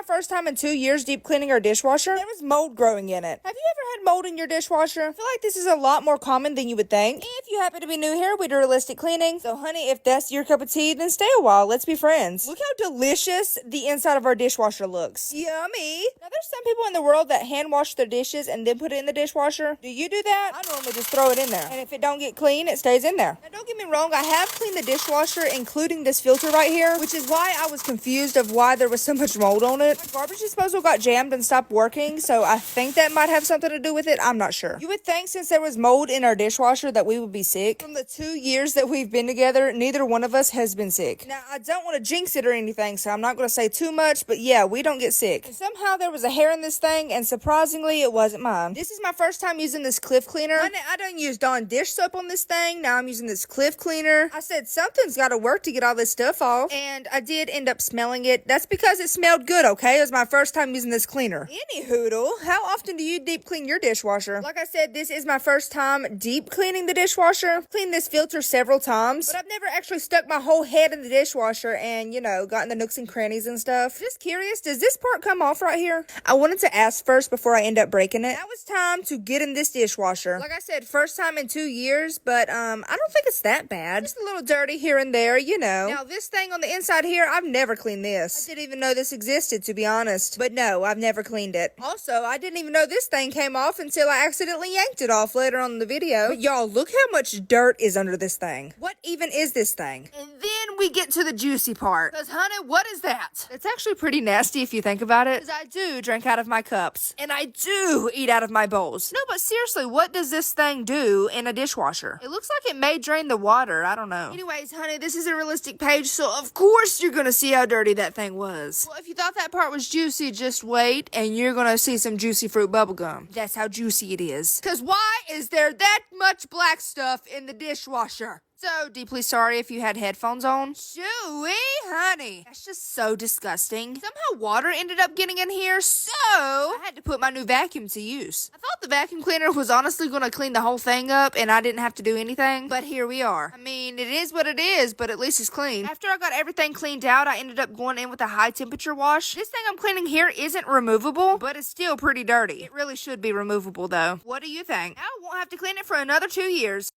my first time in 2 years deep cleaning our dishwasher. There was mold growing in it. Have you ever had mold in your dishwasher? I feel like this is a lot more common than you would think. If you happen to be new here, we do realistic cleaning. So honey, if that's your cup of tea, then stay a while. Let's be friends. Look how delicious the inside of our dishwasher looks. Yummy. Now there's some people in the world that hand wash their dishes and then put it in the dishwasher. Do you do that? I normally just throw it in there. And if it don't get clean, it stays in there. Now don't get me wrong, I have cleaned the dishwasher, including this filter right here, which is why I was confused of why there was so much mold on it. My garbage disposal got jammed and stopped working, so I think that might have something to do with it. I'm not sure. You would think since there was mold in our dishwasher that we would be sick. From the 2 years that we've been together, neither one of us has been sick. Now, I don't want to jinx it or anything, so I'm not going to say too much, but yeah, we don't get sick. And somehow there was a hair in this thing, and surprisingly, it wasn't mine. This is my first time using this Cliff cleaner. I done used Dawn dish soap on this thing. Now I'm using this Cliff cleaner. I said something's got to work to get all this stuff off, and I did end up smelling it. That's because it smelled good, okay? It was my first time using this cleaner. Anyhoodle, how often do you deep clean your dishwasher? Like I said, this is my first time deep cleaning the dishwasher. I've cleaned this filter several times, but I've never actually stuck my whole head in the dishwasher and, you know, gotten the nooks and crannies and stuff. Just curious, does this part come off right here? I wanted to ask first before I end up breaking it. Now it's time to get in this dishwasher. Like I said, first time in 2 years, but I don't think it's that bad. Just a little dirty here and there, you know. Now this thing on the inside here, I've never cleaned this. I didn't even know this existed, to be honest. But no, I've never cleaned it. Also, I didn't even know this thing came off until I accidentally yanked it off later on in the video. But y'all, look how much dirt is under this thing. What even is this thing? And then we get to the juicy part. Because honey, what is that? It's actually pretty nasty if you think about it. Because I do drink out of my cups. And I do eat out of my bowls. No, but seriously, what does this thing do in a dishwasher? It looks like it may drain the water. I don't know. Anyways, honey, this is a realistic page, so of course you're gonna see how dirty that thing was. Well, if you thought that part was juicy, just wait, and you're gonna see some juicy fruit bubblegum. That's how juicy it is. Because why is there that much black stuff in the dishwasher? So deeply sorry if you had headphones on. Chewy, honey. That's just so disgusting. Somehow water ended up getting in here, so I had to put my new vacuum to use. I thought the vacuum cleaner was honestly going to clean the whole thing up and I didn't have to do anything, but here we are. I mean, it is what it is, but at least it's clean. After I got everything cleaned out, I ended up going in with a high temperature wash. This thing I'm cleaning here isn't removable, but it's still pretty dirty. It really should be removable though. What do you think? I won't have to clean it for another 2 years.